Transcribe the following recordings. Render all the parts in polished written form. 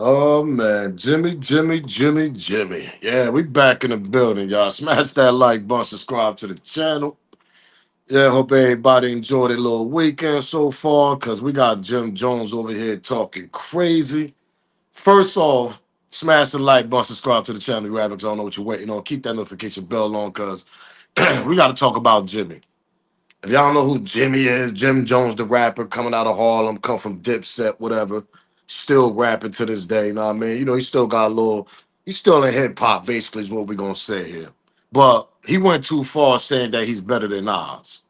Oh man, Jimmy. Yeah, we back in the building, y'all. Smash that like button, subscribe to the channel. Yeah, hope everybody enjoyed their little weekend so far, cause we got Jim Jones over here talking crazy. First off, smash the like button, subscribe to the channel. You haven't, 'cause I don't know what you're waiting on. Keep that notification bell on, cause we got to talk about Jimmy. If y'all don't know who Jimmy is, Jim Jones, the rapper, coming out of Harlem, come from Dipset, whatever, still rapping to this day. You know what I mean? You know, he still got a little, he's still in hip hop, basically, is what we're gonna say here. But he went too far saying that he's better than Nas.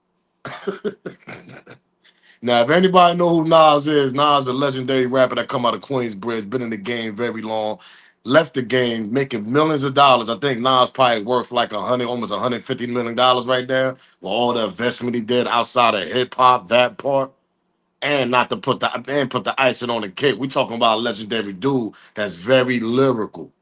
Now, if anybody know who Nas is a legendary rapper that come out of Queensbridge, been in the game very long, left the game making millions of dollars. I think Nas probably worth like almost $150 million right now with all the investment he did outside of hip hop, that part. And not to put the icing on the cake. We talking about a legendary dude that's very lyrical.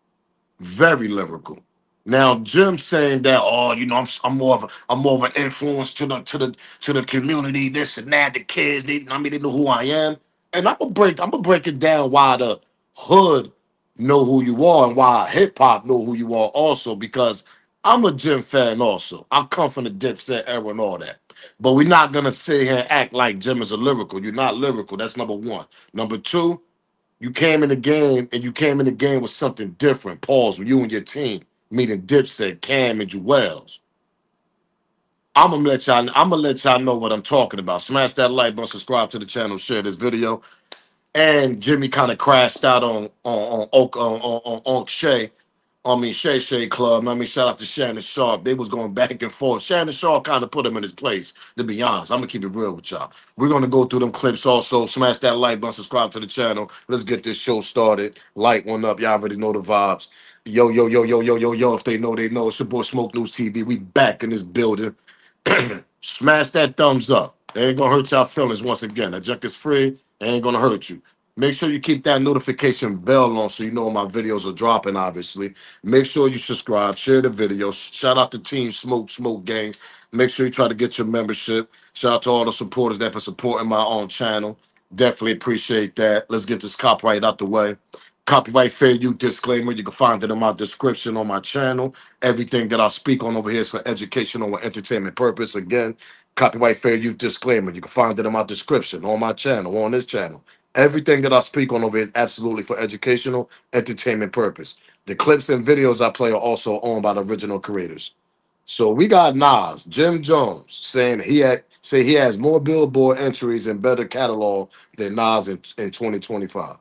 Now Jim saying that, oh, you know, I'm more of an influence to the community, this and that, the kids, they know who I am. And I'm gonna break it down why the hood know who you are and why hip hop know who you are also, because I'm a Jim fan also. I come from the Dipset era and all that. But we're not gonna sit here and act like Jim is a lyrical. You're not lyrical. That's number one. Number two, you came in the game and you came in the game with something different. Pause with you and your team, meaning Dipset, Cam, and Jewels. I'm gonna let y'all know what I'm talking about. Smash that like button, subscribe to the channel, share this video. And Jimmy kind of crashed out on Shay. Shay Club. I mean, shout out to Shannon Sharp. They was going back and forth. Shannon Sharp kind of put him in his place, to be honest. I'm gonna keep it real with y'all. We're gonna go through them clips also. Smash that like button, subscribe to the channel. Let's get this show started. Light one up. Y'all already know the vibes. Yo. If they know, they know. It's your boy Smoke News TV. We back in this building. Smash that thumbs up. They ain't gonna hurt y'all feelings once again. That junk is free. They ain't gonna hurt you. Make sure you keep that notification bell on so you know when my videos are dropping, obviously. Make sure you subscribe, share the video. Shout out to Team Smoke Gang. Make sure you try to get your membership. Shout out to all the supporters that been supporting my own channel. Definitely appreciate that. Let's get this copyright out the way. Copyright fair use disclaimer. You can find it in my description on my channel. Everything that I speak on over here is for educational and entertainment purpose. Again, copyright fair use disclaimer. You can find it in my description on my channel, on this channel. Everything that I speak on over here is absolutely for educational, entertainment purpose. The clips and videos I play are also owned by the original creators. So we got Nas, Jim Jones, saying he has more Billboard entries and better catalog than Nas in 2025.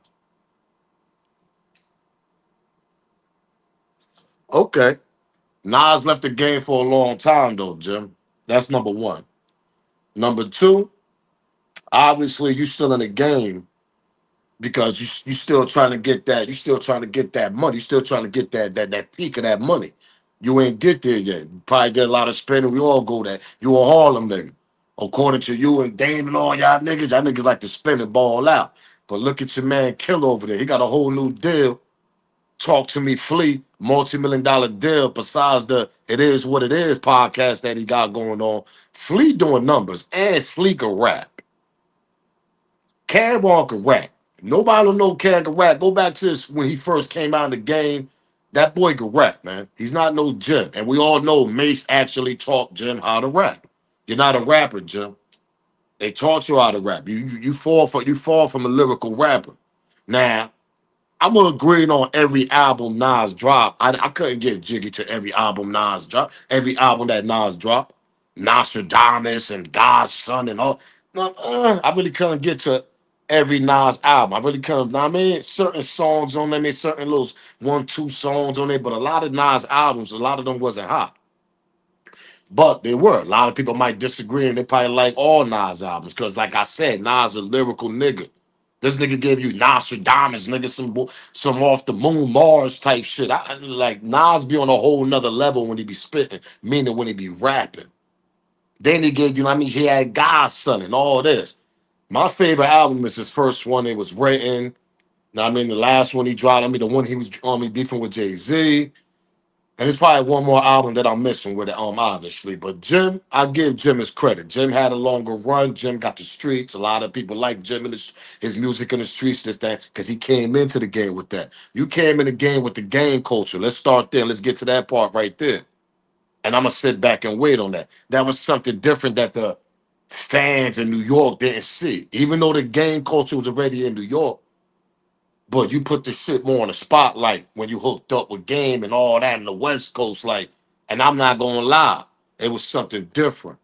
Okay. Nas left the game for a long time though, Jim. That's number one. Number two, obviously you still in the game because you still trying to get that, you still trying to get that money, you still trying to get that peak of that money. You ain't get there yet. You probably did a lot of spending. We all go there. You a Harlem nigga. According to you and Dame and all y'all niggas like to spend and ball out. But look at your man Kill over there. He got a whole new deal. Talk to Me Flea, multi-million-dollar deal besides the It Is What It Is podcast that he got going on. Flea doing numbers and Flea can rap. Cam Walker rap. Nobody don't know Cam can rap. Go back to this when he first came out in the game. That boy can rap, man. He's not no Jim. And we all know Mace actually taught Jim how to rap. You're not a rapper, Jim. They taught you how to rap. You fall from a lyrical rapper. Now, I'm gonna agree on every album Nas dropped. I couldn't get jiggy to every album Nas dropped. Every album that Nas dropped, Nostradamus and God's Son and all. No, I really couldn't get to every Nas album. I really couldn't. I mean, certain songs on there, I mean, certain little one, two songs on there, but a lot of Nas albums, a lot of them wasn't hot. But they were. A lot of people might disagree, and they probably like all Nas albums because, like I said, Nas a lyrical nigga. This nigga gave you Nostradamus, nigga, some off the moon Mars type shit. Like Nas be on a whole nother level when he be spitting, meaning when he be rapping. Then he gave you, I mean, he had God's Son and all this. My favorite album is his first one. It was written. I mean, the last one he dropped, I mean, the one he was on me beefing with Jay-Z. And there's probably one more album that I'm missing with it, obviously. But Jim, I give Jim his credit. Jim had a longer run. Jim got the streets. A lot of people like Jim and his music in the streets, this, that, because he came into the game with that. You came in the game with the game culture. Let's start there. Let's get to that part right there. And I'm going to sit back and wait on that. That was something different that the fans in New York didn't see. Even though the game culture was already in New York, but you put the shit more on the spotlight when you hooked up with Game and all that in the West Coast, like, and I'm not gonna lie, it was something different.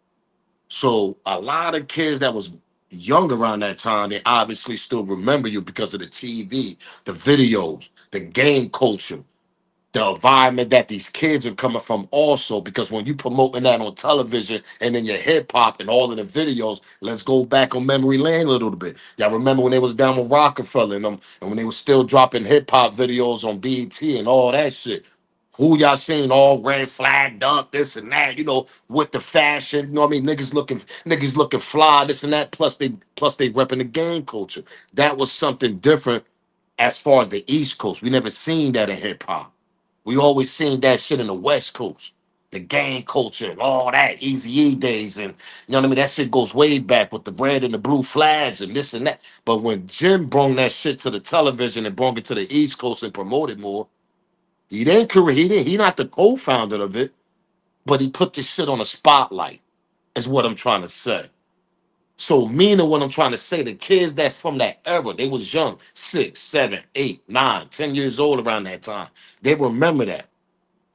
So a lot of kids that was young around that time, they obviously still remember you because of the TV, the videos, the game culture, the environment that these kids are coming from also, because when you promoting that on television and then your hip hop and all of the videos, let's go back on memory lane a little bit. Y'all remember when they was down with Rockefeller and them, and when they was still dropping hip hop videos on BET and all that shit. Who y'all seen all red flagged up, this and that, you know, with the fashion, you know what I mean? Niggas looking fly, this and that, plus they repping the game culture. That was something different as far as the East Coast. We never seen that in hip hop. We always seen that shit in the West Coast. The gang culture and all that, Easy-E days, and you know what I mean? That shit goes way back with the red and the blue flags and this and that. But when Jim brought that shit to the television and brought it to the East Coast and promoted more, he not the co-founder of it, but he put this shit on a spotlight, is what I'm trying to say. So meaning what I'm trying to say, the kids that's from that era, they was young, 6, 7, 8, 9, 10 years old around that time. They remember that.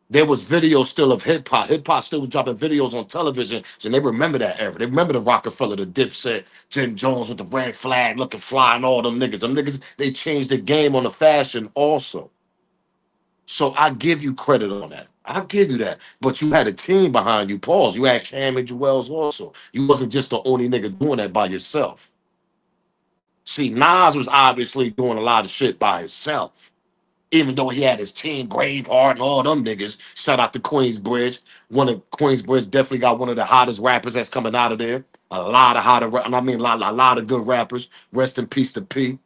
There was videos still of hip hop. Hip hop still was dropping videos on television, so they remember that era. They remember the Rockefeller, the Dipset, Jim Jones with the red flag, looking fly, and all them niggas. Them niggas, they changed the game on the fashion also. So I give you credit on that. I'll give you that. But you had a team behind you, pause. You had Cam and Jewels also. You wasn't just the only nigga doing that by yourself. See, Nas was obviously doing a lot of shit by himself. Even though he had his team, Braveheart and all them niggas. Shout out to Queensbridge. One of Queensbridge definitely got one of the hottest rappers that's coming out of there. A lot of a lot of good rappers. Rest in peace to P.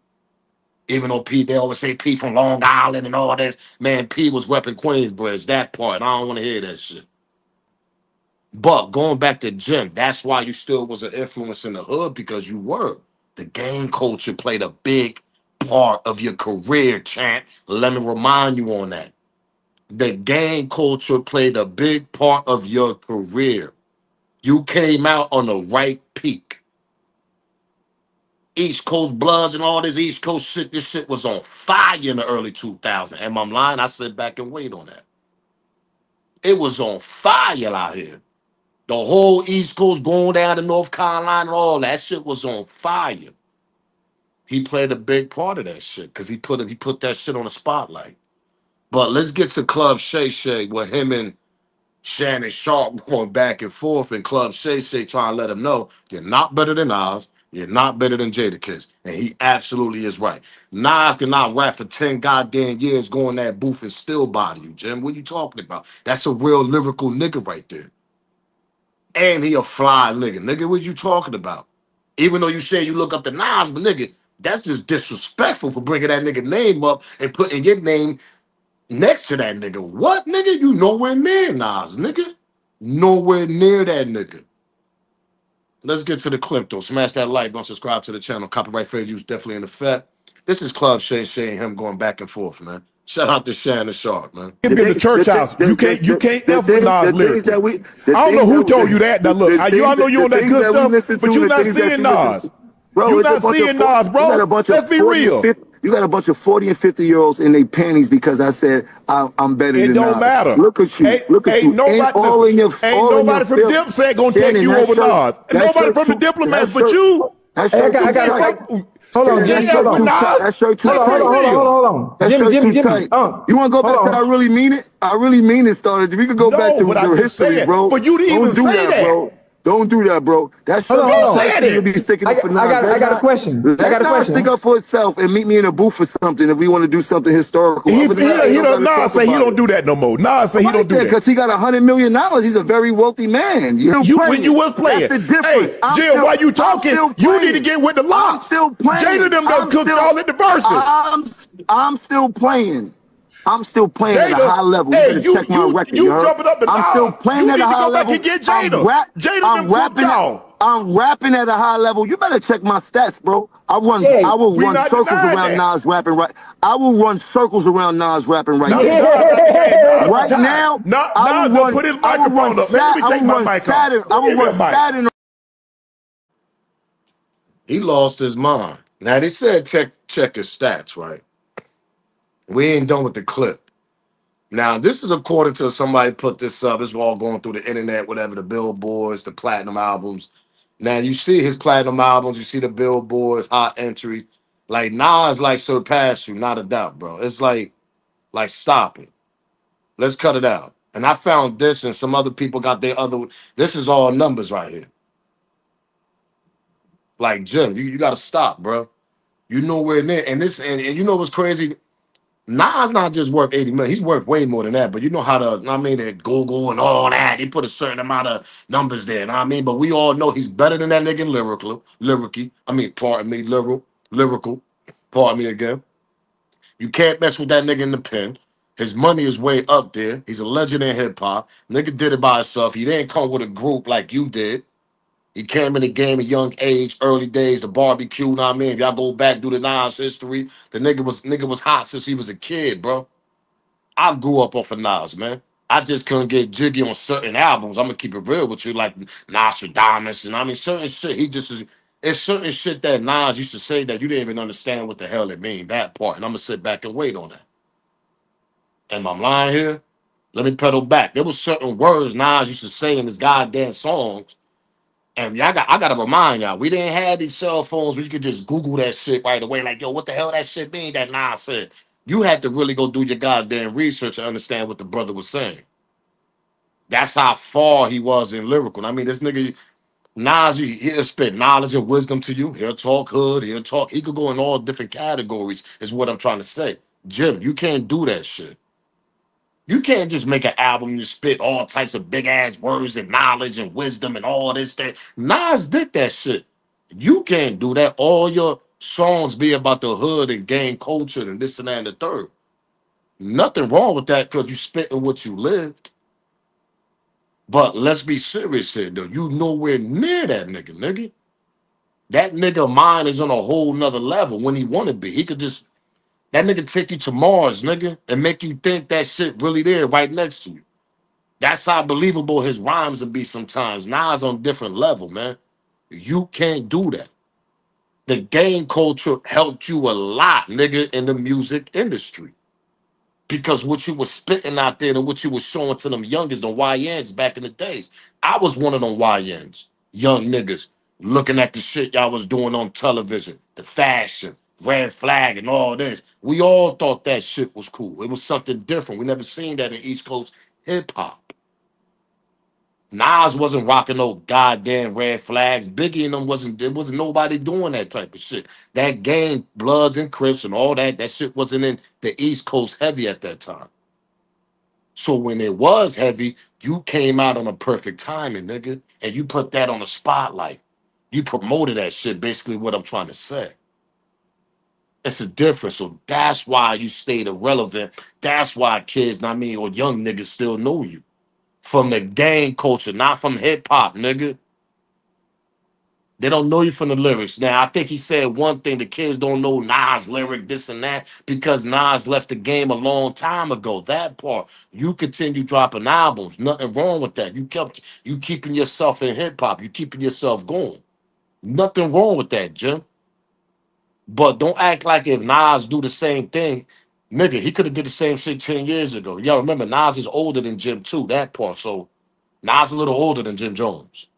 Even though P, they always say P from Long Island and all this. Man, P was repping Queensbridge, that part. I don't want to hear that shit. But going back to Jim, that's why you still was an influence in the hood, because you were. The gang culture played a big part of your career, champ. Let me remind you on that. The gang culture played a big part of your career. You came out on the right peak. East Coast Bloods and all this East Coast shit, this shit was on fire in the early 2000s. Am I lying? I sit back and wait on that. It was on fire out here. The whole East Coast going down to North Carolina and all that shit was on fire. He played a big part of that shit because he put that shit on the spotlight. But let's get to Club Shay with him and Shannon Sharp going back and forth, and Club Shay trying to let him know you're not better than Nas, you're not better than Jadakiss. And he absolutely is right. Nas cannot rap for 10 goddamn years, go in that booth and still body you, Jim. What are you talking about? That's a real lyrical nigga right there. And he a fly nigga. Nigga, what you talking about? Even though you say you look up to Nas, but nigga, that's just disrespectful for bringing that nigga name up and putting your name next to that nigga. What, nigga? You nowhere near Nas, nigga. Nowhere near that nigga. Let's get to the clip, though. Smash that like button, subscribe to the channel. Copyright fair use definitely in effect. This is Club Shay and him going back and forth, man. Shout out to Shannon Sharp, man. Give me the church house. You can't ever Nas lyrics. I don't know who told you that. Now look, I know you on that good stuff, but you're not seeing Nas. You're not seeing Nas, bro. Let's be real. You got a bunch of 40 and 50-year-olds in their panties because I said I'm better than Nas. It don't matter. Look at you. Look at you. Nobody from Dipset gonna take you over Nas. Nobody from the Diplomats but you. Hold on, Jimmy. Hold on. That shirt too tight. Hold on. Jimmy. You want to go back to I really mean it? I really mean it started. We could go back to the history, bro. But you didn't even say that, bro. Don't do that, bro. That's hold on. I got a question. Let Nas stick up for itself and meet me in a booth or something if we want to do something historical. Nas say he don't do that no more. Nas say he don't do that because he got $100 million. He's a very wealthy man. When you was playing. That's the difference. Hey, Jim, while you talking, you need to get with the locks. I'm still playing. Jada them done cooked all in the verses. I'm still playing. I'm still playing at a high level. You better check my record. You jumping up and I'm still playing at a high level. I'm rapping at a high level. You better check my stats, bro. I will run circles around Nas rapping right. I will run circles around Nas rapping right now. Right now, I will run Saturn. He lost his mind. Now they said check his stats, right? We ain't done with the clip. Now, this is according to somebody put this up. This is all going through the internet, whatever, the billboards, the platinum albums. Now, you see his platinum albums, you see the billboards, hot entries. Like, Nas, like, surpassed you, not a doubt, bro. It's like, stop it. Let's cut it out. And I found this, and some other people got their other. This is all numbers right here. Like, Jim, you got to stop, bro. You nowhere near. And this, and you know what's crazy? Nas not just worth 80 million. He's worth way more than that. But you know how the Google and all that. They put a certain amount of numbers there. Know what I mean? But we all know he's better than that nigga in lyrical. Pardon me again. You can't mess with that nigga in the pen. His money is way up there. He's a legend in hip hop. Nigga did it by himself. He didn't come with a group like you did. He came in the game at young age, early days, the barbecue, know what I mean? If y'all go back, do the Nas history, the nigga was hot since he was a kid, bro. I grew up off of Nas, man. I just couldn't get jiggy on certain albums. I'm gonna keep it real with you, like Nostradamus, and I mean certain shit. It's certain shit that Nas used to say that you didn't even understand what the hell it mean, that part. And I'm gonna sit back and wait on that. Am I lying here? Let me pedal back. There was certain words Nas used to say in his goddamn songs. And I gotta remind y'all, we didn't have these cell phones where you could just Google that shit right away. Like, yo, what the hell that shit mean that Nas said? You had to really go do your goddamn research and understand what the brother was saying. That's how far he was in lyrical. I mean, this nigga, Nas, he'll spit knowledge and wisdom to you. He'll talk hood. He could go in all different categories, is what I'm trying to say. Jim, you can't do that shit. You can't just make an album and spit all types of big ass words and knowledge and wisdom and all this thing. Nas did that shit. You can't do that. All your songs be about the hood and gang culture and this and that and the third. Nothing wrong with that because you spitting what you lived. But let's be serious here, though. You nowhere near that nigga. That nigga mind is on a whole nother level when he want to be. He could just that nigga take you to Mars, nigga, and make you think that shit really there right next to you. That's how believable his rhymes will be sometimes. Nas on a different level, man. You can't do that. The gang culture helped you a lot, nigga, in the music industry. Because what you was spitting out there and what you was showing to them youngers, the YNs back in the days. I was one of them YNs, young niggas, looking at the shit y'all was doing on television, the fashion, red flag and all this. We all thought that shit was cool. It was something different. We never seen that in East Coast hip hop. Nas wasn't rocking no goddamn red flags. Biggie and them there wasn't nobody doing that type of shit. That gang, Bloods and Crips and all that shit wasn't in the East Coast heavy at that time. So when it was heavy, you came out on a perfect timing, nigga. And you put that on the spotlight. You promoted that shit, basically what I'm trying to say. It's a difference. So that's why you stayed irrelevant. That's why kids, or young niggas still know you. From the gang culture, not from hip hop, nigga. They don't know you from the lyrics. Now, I think he said one thing, the kids don't know Nas lyric, this and that, because Nas left the game a long time ago. That part. You continue dropping albums. Nothing wrong with that. You keeping yourself in hip hop. You keeping yourself going. Nothing wrong with that, Jim. But don't act like if Nas do the same thing, nigga, he could have did the same shit 10 years ago. Y'all remember, Nas is older than Jim too, that part. So Nas a little older than Jim Jones.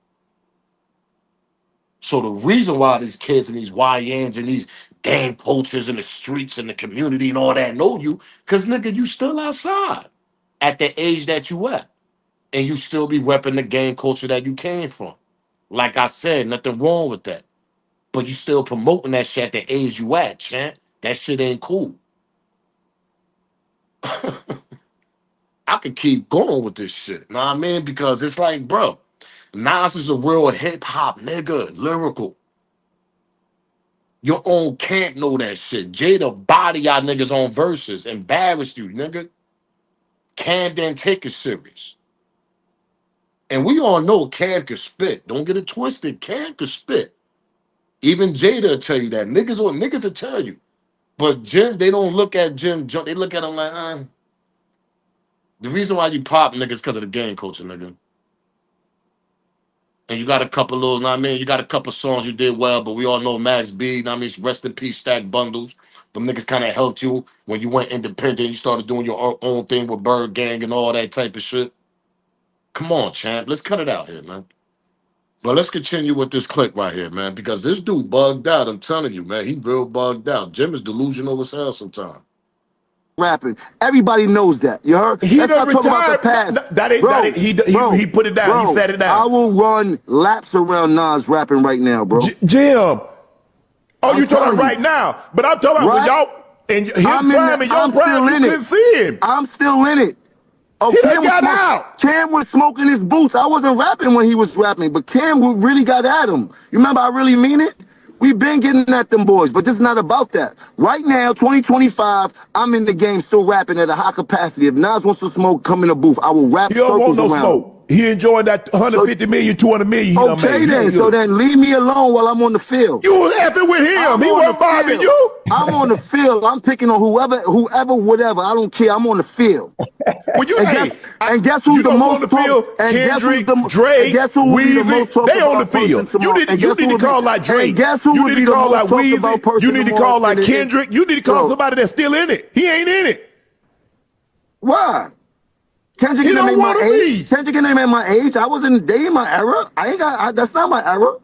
So the reason why these kids and these YNs and these gang poachers in the streets and the community and all that know you, because nigga, you still outside at the age that you at. And you still be repping the gang culture that you came from. Like I said, nothing wrong with that. But you still promoting that shit at the age you at, champ. That shit ain't cool. I could keep going with this shit. Know what I mean? Because it's like, bro, Nas is a real hip hop nigga, lyrical. Your own camp know that shit. Jada body y'all niggas on verses. Embarrassed you, nigga. Cam didn't take it serious. And we all know Cam can spit. Don't get it twisted. Cam can spit. Even Jada will tell you that. Niggas will tell you. But Jim, they don't look at Jim. They look at him like, The reason why you pop niggas because of the game culture, nigga. And you got a couple little, know what I mean? You got a couple songs you did well, but we all know Max B, know what I mean? Rest in peace, Stack Bundles. Them niggas kind of helped you when you went independent. You started doing your own thing with Bird Gang and all that type of shit. Come on, champ. Let's cut it out here, man. But let's continue with this clip right here, man, because this dude bugged out. I'm telling you, man. He real bugged out. Jim is delusional as hell sometimes. Rapping. Everybody knows that. You heard? He Let's not talk about the past. He put it down. He said it down. I will run laps around Nas rapping right now, bro. Jim. Oh, you talking right now? But I'm talking about when y'all and his prime and your prime, you couldn't see him. I'm still in it. Oh, Cam was smoking his boots. I wasn't rapping when he was rapping, but Cam really got at him. You remember? I really mean it. We've been getting at them boys, but this is not about that. Right now, 2025, I'm in the game still rapping at a high capacity. If Nas wants to smoke, come in the booth. I will rap circles around. Smoke. He enjoying that 150 million, 200 million. Okay, then. So then leave me alone while I'm on the field. You was effing with him. He wasn't bothering you. I'm on the field. I'm picking on whoever, whatever. I don't care. I'm on the field. Well, and guess who's the most on the field? Kendrick, Drake, Weezy, they on the field. You need to call like Drake. You need to call like Weezy. You need to call like Kendrick. You need to call somebody that's still in it. He ain't in it. Why? Kendrick ain't my age. Kendrick ain't my age. I wasn't dating my era. That's not my era.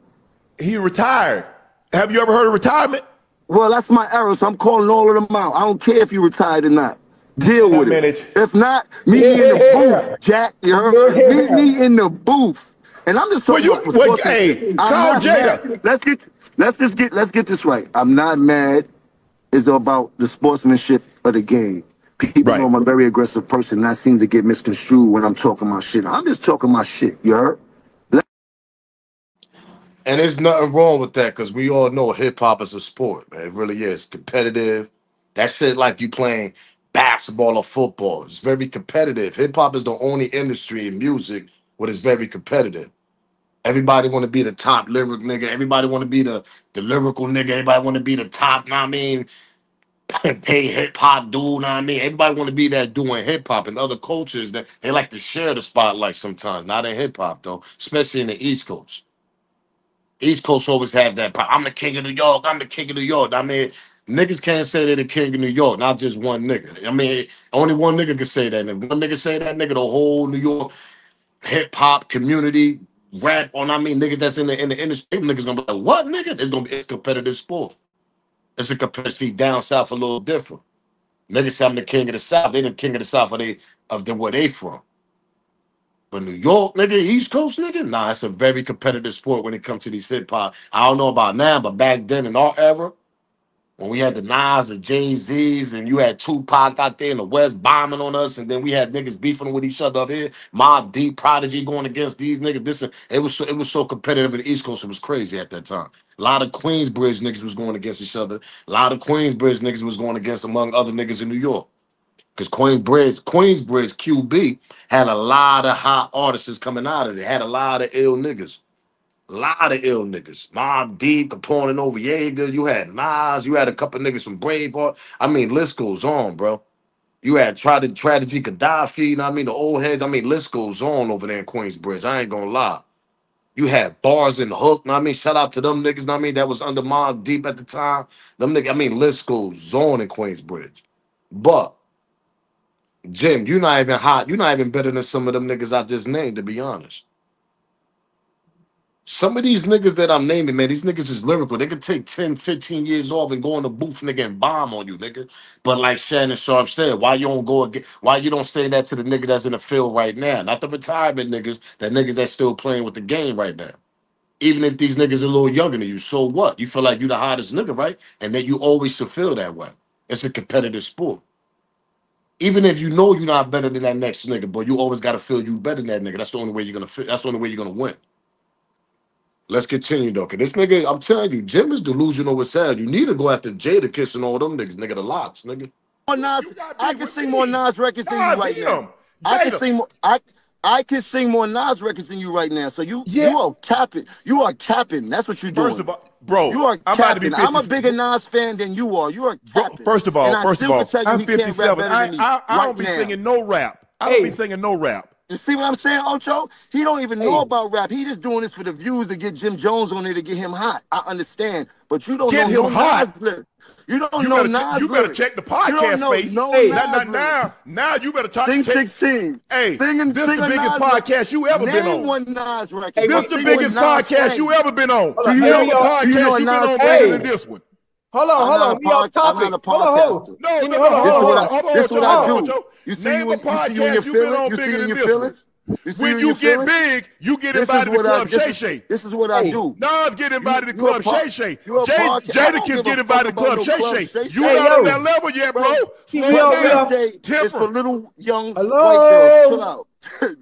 He retired. Have you ever heard of retirement? Well, that's my era, so I'm calling all of them out. I don't care if you retired or not. Deal with it. If not, meet me in the booth, Jack. You heard? Meet me in the booth. And I'm just talking about sports. Hey, call Jada. Let's get this right. I'm not mad. It's about the sportsmanship of the game. People know I'm a very aggressive person, and I seem to get misconstrued when I'm talking my shit. I'm just talking my shit, you heard? And there's nothing wrong with that, because we all know hip-hop is a sport, man. It really is. Competitive. That shit like you playing basketball or football. It's very competitive. Hip-hop is the only industry in music where it's very competitive. Everybody want to be the top lyric nigga. Everybody want to be the lyrical nigga. Everybody want to be the top, know what I mean? Pay hip hop dude, know what I mean? Everybody want to be that doing hip hop. And other cultures that they like to share the spotlight sometimes. Not in hip hop though, especially in the East Coast. East Coast always have that. I'm the king of New York. I'm the king of New York. I mean, niggas can't say they're the king of New York. Not just one nigga. I mean, only one nigga can say that. And if one nigga say that, nigga, the whole New York hip hop community rap on. I mean, niggas that's in the industry, niggas gonna be like, what, nigga? It's competitive sport. It's a competitive. Down south a little different. Niggas say I'm the king of the South. They the king of the South of where they from. But New York, nigga, East Coast, nigga, nah, it's a very competitive sport when it comes to these hip hop. I don't know about now, but back then in our era, when we had the Nas, the Jay-Z's, and you had Tupac out there in the West bombing on us, and then we had niggas beefing with each other up here, Mobb Deep, Prodigy going against these niggas. It was so competitive in the East Coast, it was crazy at that time. A lot of Queensbridge niggas was going against each other. A lot of Queensbridge niggas was going against among other niggas in New York. Because Queensbridge QB had a lot of hot artists coming out of it. Had a lot of ill niggas. A lot of ill niggas. Mobb Deep, Capone and Over Yeager. You had Nas. You had a couple niggas from Braveheart. I mean, list goes on, bro. You had Tragedy Gaddafi. You know what I mean? The old heads. I mean, list goes on over there in Queensbridge. I ain't gonna lie. You had Bars and Hook. You know what I mean? Shout out to them niggas. You know what I mean? That was under Mobb Deep at the time. Them niggas, I mean, list goes on in Queensbridge. But, Jim, you're not even hot. You're not even better than some of them niggas I just named, to be honest. Some of these niggas that I'm naming, man, these niggas is lyrical. They could take 10, 15 years off and go in the booth, nigga, and bomb on you, nigga. But like Shannon Sharp said, why you don't say that to the nigga that's in the field right now? Not the retirement niggas, that niggas that's still playing with the game right now. Even if these niggas are a little younger than you, so what? You feel like you the hottest nigga, right? And then you always should feel that way. It's a competitive sport. Even if you know you're not better than that next nigga, but you always got to feel you better than that nigga. That's the only way you're gonna win. let's continue though. Cause this nigga, I'm telling you, Jim is delusional with sad. You need to go after Jadakiss and all them niggas, nigga, the lots, nigga. I can sing more Nas records than you right now. I can sing more Nas records than you right now. So you are capping. You are capping. That's what you're doing. First of all, bro, you are capping. I'm a bigger Nas fan than you are. You are capping. First of all, I'm 57. I don't be singing no rap. I don't be singing no rap. You see what I'm saying, Ocho? He don't even know about rap. He just doing this for the views to get Jim Jones on there to get him hot. I understand, but you don't know Nas lyrics. You don't know Nas. You better check the podcast space. Now you better talk. Sing 16. Hey, this is the biggest podcast you ever been on. Name one Nas record. This is the biggest podcast you ever been on. Do you know what podcast you been on bigger than this one? Hold on. We off topic. Hold on. This is what I do. You see Name a podcast you been on bigger than this one. When you get big, you get invited to Club Shay. This is what I do. Nas get invited to Club Shay. Jadakiss get invited to Club Shay. You not on that level yet, bro. It's for little young white girls. Chill out.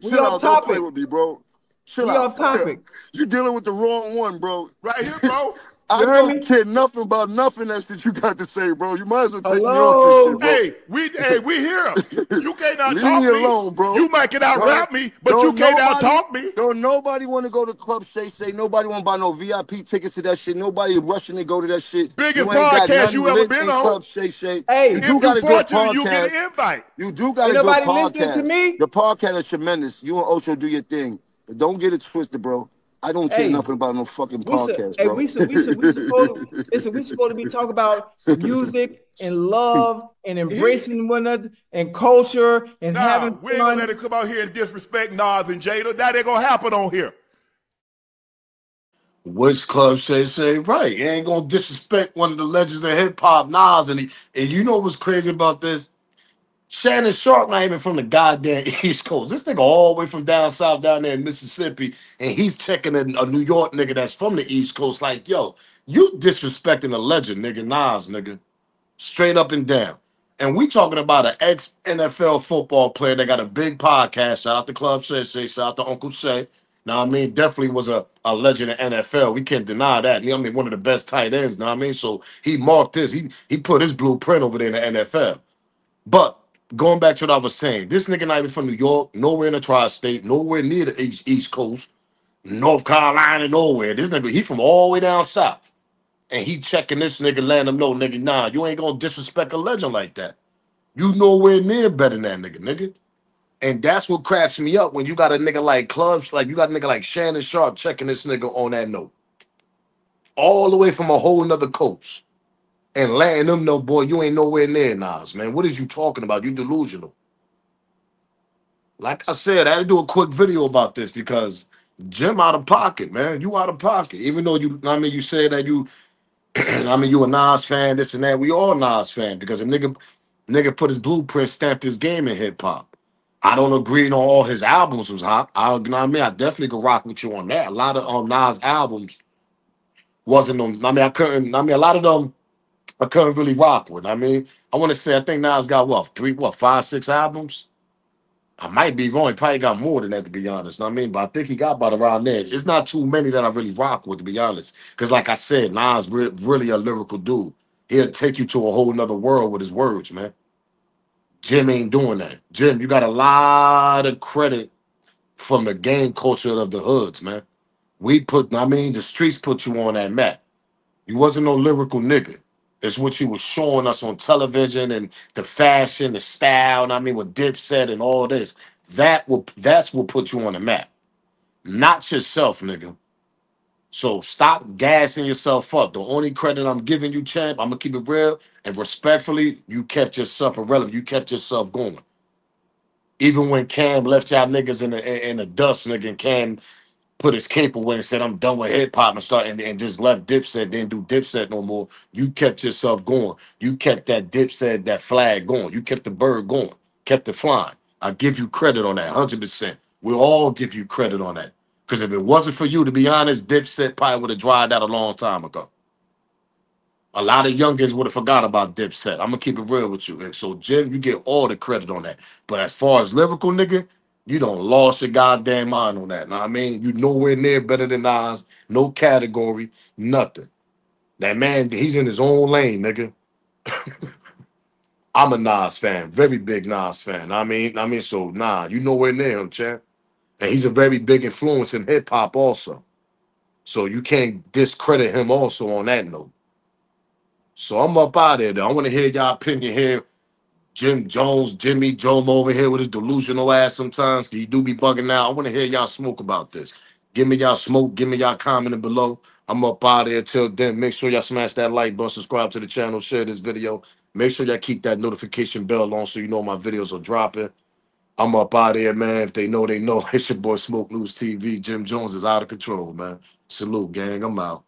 Chill out. Don't play with me, bro. Chill out. We off topic. You dealing with the wrong one, bro. Right here, bro. I don't care nothing about nothing that shit you got to say, bro. You might as well take me off this shit, bro. We here. You can't out Leave talk me alone, bro. You might can out rap me, but you can't out talk me. Don't nobody want to go to Club Shay. Nobody want to buy no VIP tickets to that shit. Nobody rushing to go to that shit. Biggest podcast you ever been on. Club Shay. Hey, you do got a good podcast. You get an invite. You do got a good podcast. Nobody listening to me. The podcast is tremendous. You and Ocho do your thing, but don't get it twisted, bro. I don't care nothing about no fucking podcast, bro. We supposed to be talking about music and love and embracing one another and culture and having fun. We ain't gonna let it come out here and disrespect Nas and Jada. That ain't gonna happen on here. Which Club Shay right? You ain't gonna disrespect one of the legends of hip hop, Nas, and you know what's crazy about this? Shannon Sharp not even from the goddamn East Coast. This nigga all the way from down south, down there in Mississippi, and he's checking a New York nigga that's from the East Coast. Like, yo, you disrespecting a legend, nigga, Nas, nigga, straight up and down. And we talking about an ex-NFL football player that got a big podcast. Shout out to Club Shay, shout out to Uncle Shay. Now, I mean, definitely was a legend in NFL. We can't deny that. You know what I mean? One of the best tight ends. Know what I mean? So he marked this. He put his blueprint over there in the NFL. But going back to what I was saying, this nigga not even from New York, nowhere in the tri-state, nowhere near the East Coast, North Carolina, nowhere. This nigga, he from all the way down south. And he checking this nigga, letting him know, nigga, nah, you ain't gonna disrespect a legend like that. You nowhere near better than that nigga. And that's what cracks me up when you got a nigga like Clubs, like you got a nigga like Shannon Sharp checking this nigga on that note. All the way from a whole nother coast. And letting them know, boy, you ain't nowhere near Nas, man. What is you talking about? You delusional. Like I said, I had to do a quick video about this because Jim out of pocket, man. You out of pocket. Even though you say that you, you a Nas fan, this and that. We all Nas fan because a nigga put his blueprint, stamped his game in hip hop. I don't agree on all his albums was hot. I definitely could rock with you on that. A lot of Nas albums wasn't on. A lot of them I couldn't really rock with. I want to say, I think Nas got 5, 6 albums? I might be wrong. He probably got more than that, to be honest. But I think he got about around there. It's not too many that I really rock with, to be honest. Because like I said, Nas really a lyrical dude. He'll take you to a whole nother world with his words, man. Jim ain't doing that. Jim, you got a lot of credit from the gang culture of the hoods, man. The streets put you on that map. You wasn't no lyrical nigga. It's what you was showing us on television and the fashion, the style, with Dipset and all this. That's what put you on the map. Not yourself, nigga. So stop gassing yourself up. The only credit I'm giving you, champ, I'm going to keep it real, and respectfully, you kept yourself irrelevant. You kept yourself going. Even when Cam left y'all niggas in the dust, nigga, and Cam put his cape away and said, I'm done with hip hop and just left Dipset, didn't do Dipset no more. You kept yourself going. You kept that Dipset, that flag going. You kept the bird going, kept it flying. I give you credit on that, 100%. We'll all give you credit on that. Because if it wasn't for you, to be honest, Dipset probably would have dried out a long time ago. A lot of youngins would have forgot about Dipset. I'm going to keep it real with you. And so, Jim, you get all the credit on that. But as far as lyrical, nigga, You don't lost your goddamn mind on that. Know what I mean? You nowhere near better than Nas. No category, nothing. That man, he's in his own lane, nigga. I'm a Nas fan, very big Nas fan. So nah, you nowhere near him, champ. And he's a very big influence in hip hop also. So you can't discredit him also on that note. So I'm up out of there. I want to hear y'all opinion here. Jimmy Jomo over here with his delusional ass sometimes. He do be bugging out. I want to hear y'all smoke about this. Give me y'all smoke. Give me y'all commenting below. I'm up out of there. Till then, make sure y'all smash that like button, subscribe to the channel, share this video. Make sure y'all keep that notification bell on so you know my videos are dropping. I'm up out of here, man. If they know, they know. It's your boy Smoke News TV. Jim Jones is out of control, man. Salute, gang. I'm out.